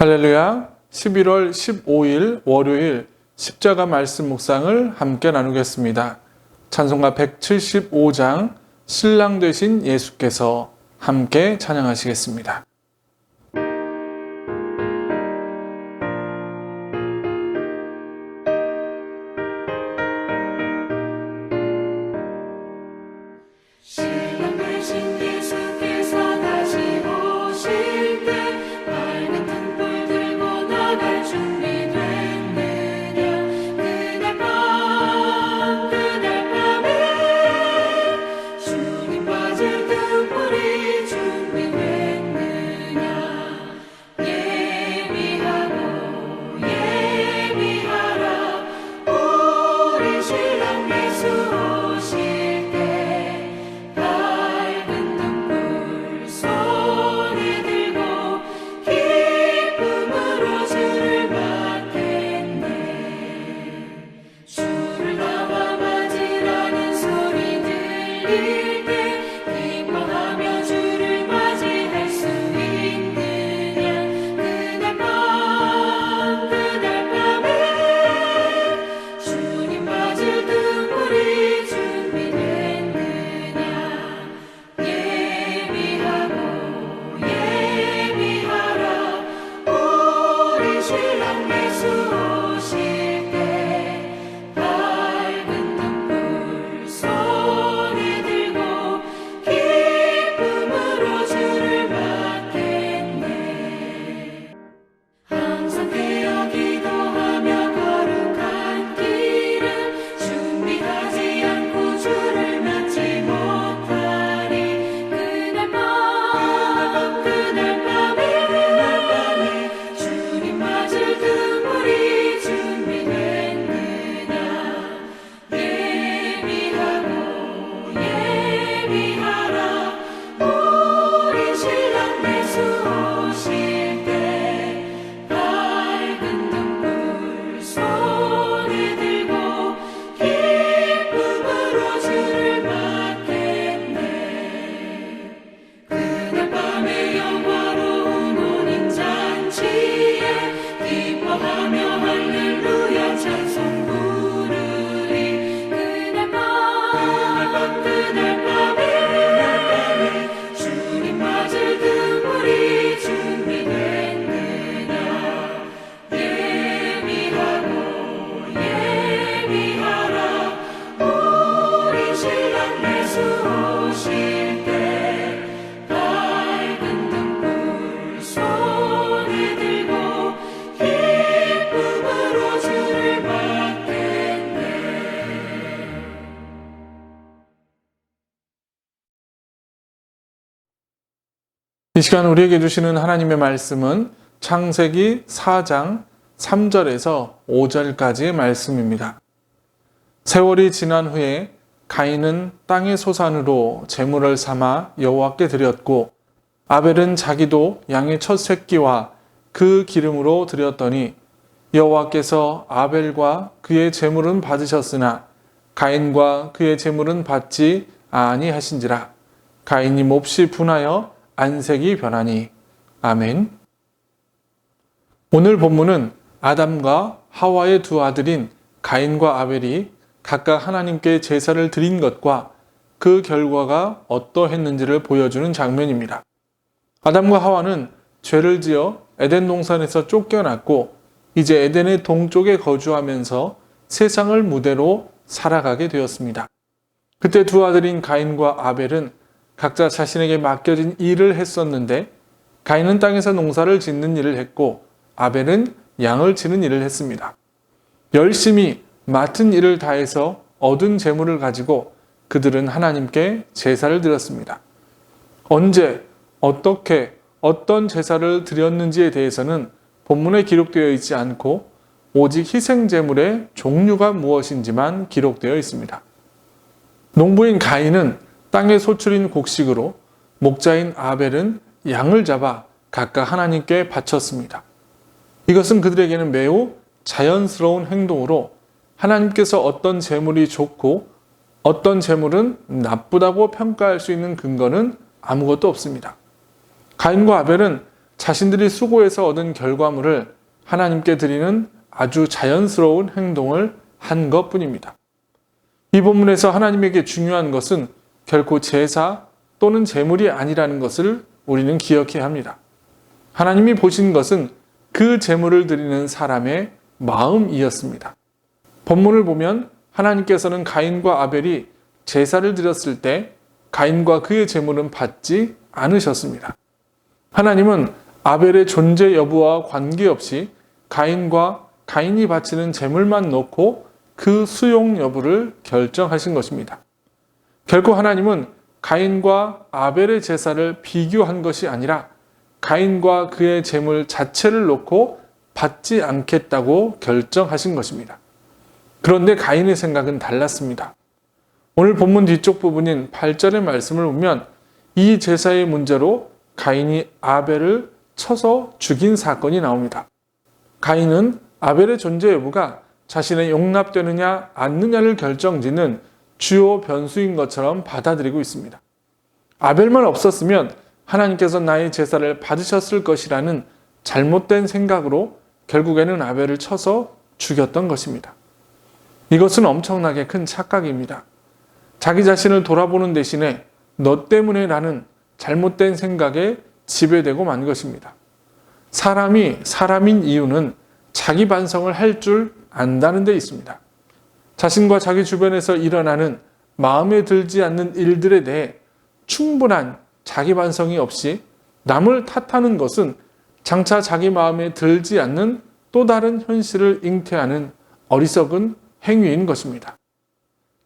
할렐루야. 11월 15일 월요일 십자가 말씀 묵상을 함께 나누겠습니다. 찬송가 175장 신랑 되신 예수께서 함께 찬양하시겠습니다. 신랑 되신 예수께서 다시 오실 때 밝은 등불 들고 나갈 준비됐느냐. 그날 밤에 주님 맞을 등불이 준비됐느냐. 예비하라 우리 신랑 예수 오실 때 밝은 등불 손에 들고 기쁨으로 주를 맞겠네. 주를 나와 맞으라는 소리 들릴 때 기뻐하며 주를 맞이할 수 있느냐. 그날 밤에 주님 맞을 등불이 준비됐느냐. 예비하라 우리 신랑 예수 오실 때 밝은 등불 손에 들고 기쁨으로 주를 맞겠네. 항상 깨어 기도하며 거룩한 길을 준비하지 않고 주를 맞지 못하리. 그날 밤에 주님 맞을 등불이 준비됐느냐. 예비하라 우리 신랑 예수 오실 때 밝은 등불 손에 들고 기쁨으로 주를 맞겠네. 그날 밤에 영화로운 혼인잔치에 기뻐하며 할렐루야 찬송 부르리. 그날 밤에 주님 맞을 등불이 준비됐느냐. 예비하라 우리 신랑 예수 오실 때 밝은 등불 손에 들고 기쁨으로 주를 맞겠네. 이 시간 우리에게 주시는 하나님의 말씀은 창세기 4장 3절에서 5절까지의 말씀입니다. 세월이 지난 후에 가인은 땅의 소산으로 제물을 삼아 여호와께 드렸고 아벨은 자기도 양의 첫 새끼와 그 기름으로 드렸더니 여호와께서 아벨과 그의 제물은 받으셨으나 가인과 그의 제물은 받지 아니하신지라. 가인이 몹시 분하여 안색이 변하니. 아멘. 오늘 본문은 아담과 하와의 두 아들인 가인과 아벨이 각각 하나님께 제사를 드린 것과 그 결과가 어떠했는지를 보여주는 장면입니다. 아담과 하와는 죄를 지어 에덴 동산에서 쫓겨났고 이제 에덴의 동쪽에 거주하면서 세상을 무대로 살아가게 되었습니다. 그때 두 아들인 가인과 아벨은 각자 자신에게 맡겨진 일을 했었는데 가인은 땅에서 농사를 짓는 일을 했고 아벨은 양을 치는 일을 했습니다. 열심히 맡은 일을 다해서 얻은 재물을 가지고 그들은 하나님께 제사를 드렸습니다. 언제, 어떻게, 어떤 제사를 드렸는지에 대해서는 본문에 기록되어 있지 않고 오직 희생 제물의 종류가 무엇인지만 기록되어 있습니다. 농부인 가인은 땅에 소출인 곡식으로, 목자인 아벨은 양을 잡아 각각 하나님께 바쳤습니다. 이것은 그들에게는 매우 자연스러운 행동으로 하나님께서 어떤 재물이 좋고 어떤 재물은 나쁘다고 평가할 수 있는 근거는 아무것도 없습니다. 가인과 아벨은 자신들이 수고해서 얻은 결과물을 하나님께 드리는 아주 자연스러운 행동을 한 것뿐입니다. 이 본문에서 하나님에게 중요한 것은 결코 제사 또는 제물이 아니라는 것을 우리는 기억해야 합니다. 하나님이 보신 것은 그 제물을 드리는 사람의 마음이었습니다. 본문을 보면 하나님께서는 가인과 아벨이 제사를 드렸을 때 가인과 그의 제물은 받지 않으셨습니다. 하나님은 아벨의 존재 여부와 관계없이 가인이 바치는 제물만 놓고 그 수용 여부를 결정하신 것입니다. 결코 하나님은 가인과 아벨의 제사를 비교한 것이 아니라 가인과 그의 제물 자체를 놓고 받지 않겠다고 결정하신 것입니다. 그런데 가인의 생각은 달랐습니다. 오늘 본문 뒤쪽 부분인 8절의 말씀을 보면 이 제사의 문제로 가인이 아벨을 쳐서 죽인 사건이 나옵니다. 가인은 아벨의 존재 여부가 자신의 용납되느냐 않느냐를 결정짓는 주요 변수인 것처럼 받아들이고 있습니다. 아벨만 없었으면 하나님께서 나의 제사를 받으셨을 것이라는 잘못된 생각으로 결국에는 아벨을 쳐서 죽였던 것입니다. 이것은 엄청나게 큰 착각입니다. 자기 자신을 돌아보는 대신에 너 때문에 라는 잘못된 생각에 지배되고 만 것입니다. 사람이 사람인 이유는 자기 반성을 할 줄 안다는 데 있습니다. 자신과 자기 주변에서 일어나는 마음에 들지 않는 일들에 대해 충분한 자기 반성이 없이 남을 탓하는 것은 장차 자기 마음에 들지 않는 또 다른 현실을 잉태하는 어리석은 행위인 것입니다.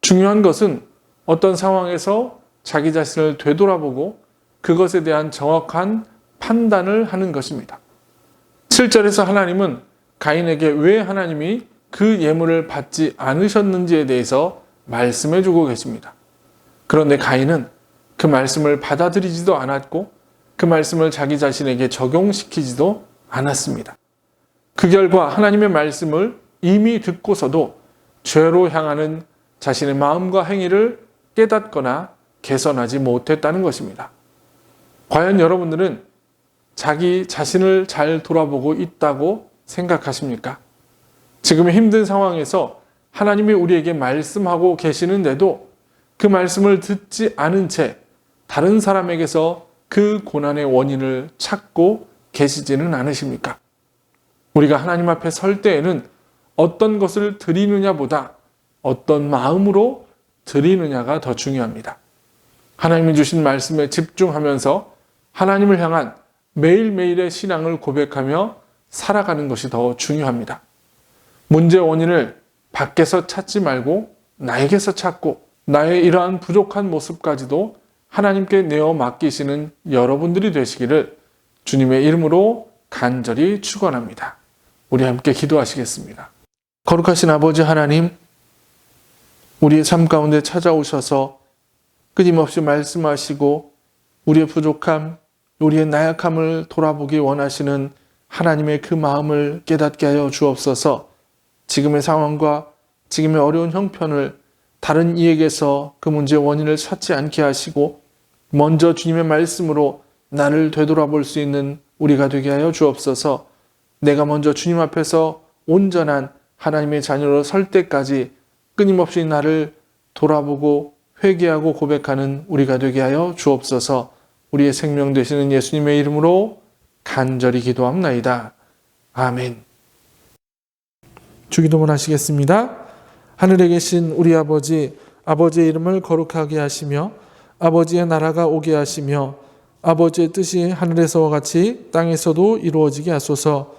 중요한 것은 어떤 상황에서 자기 자신을 되돌아보고 그것에 대한 정확한 판단을 하는 것입니다. 7절에서 하나님은 가인에게 왜 하나님이 그 예물을 받지 않으셨는지에 대해서 말씀해 주고 계십니다. 그런데 가인은 그 말씀을 받아들이지도 않았고 그 말씀을 자기 자신에게 적용시키지도 않았습니다. 그 결과 하나님의 말씀을 이미 듣고서도 죄로 향하는 자신의 마음과 행위를 깨닫거나 개선하지 못했다는 것입니다. 과연 여러분들은 자기 자신을 잘 돌아보고 있다고 생각하십니까? 지금의 힘든 상황에서 하나님이 우리에게 말씀하고 계시는데도 그 말씀을 듣지 않은 채 다른 사람에게서 그 고난의 원인을 찾고 계시지는 않으십니까? 우리가 하나님 앞에 설 때에는 어떤 것을 드리느냐보다 어떤 마음으로 드리느냐가 더 중요합니다. 하나님이 주신 말씀에 집중하면서 하나님을 향한 매일매일의 신앙을 고백하며 살아가는 것이 더 중요합니다. 문제 원인을 밖에서 찾지 말고 나에게서 찾고 나의 이러한 부족한 모습까지도 하나님께 내어 맡기시는 여러분들이 되시기를 주님의 이름으로 간절히 축원합니다. 우리 함께 기도하시겠습니다. 거룩하신 아버지 하나님, 우리의 삶 가운데 찾아오셔서 끊임없이 말씀하시고 우리의 부족함, 우리의 나약함을 돌아보기 원하시는 하나님의 그 마음을 깨닫게 하여 주옵소서. 지금의 상황과 지금의 어려운 형편을 다른 이에게서 그 문제의 원인을 찾지 않게 하시고 먼저 주님의 말씀으로 나를 되돌아볼 수 있는 우리가 되게 하여 주옵소서. 내가 먼저 주님 앞에서 온전한 하나님의 자녀로 설 때까지 끊임없이 나를 돌아보고 회개하고 고백하는 우리가 되게 하여 주옵소서. 우리의 생명 되시는 예수님의 이름으로 간절히 기도합나이다. 아멘. 주기도문 하시겠습니다. 하늘에 계신 우리 아버지, 아버지의 이름을 거룩하게 하시며 아버지의 나라가 오게 하시며 아버지의 뜻이 하늘에서와 같이 땅에서도 이루어지게 하소서.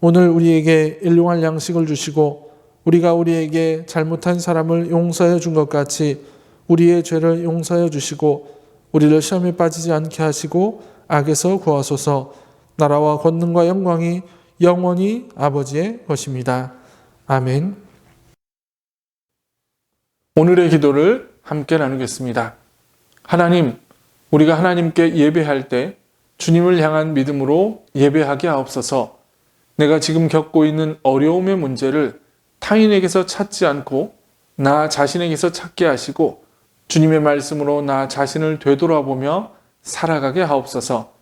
오늘 우리에게 일용할 양식을 주시고 우리가 우리에게 잘못한 사람을 용서해 준 것 같이 우리의 죄를 용서해 주시고 우리를 시험에 빠지지 않게 하시고 악에서 구하소서. 나라와 권능과 영광이 영원히 아버지의 것입니다. 아멘. 오늘의 기도를 함께 나누겠습니다. 하나님, 우리가 하나님께 예배할 때 주님을 향한 믿음으로 예배하게 하옵소서. 내가 지금 겪고 있는 어려움의 문제를 타인에게서 찾지 않고 나 자신에게서 찾게 하시고 주님의 말씀으로 나 자신을 되돌아보며 살아가게 하옵소서.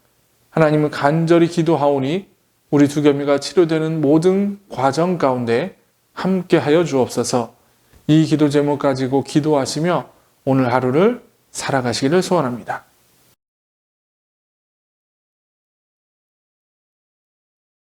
하나님은 간절히 기도하오니 우리 두겸이가 치료되는 모든 과정 가운데 함께하여 주옵소서. 이 기도 제목 가지고 기도하시며 오늘 하루를 살아가시기를 소원합니다.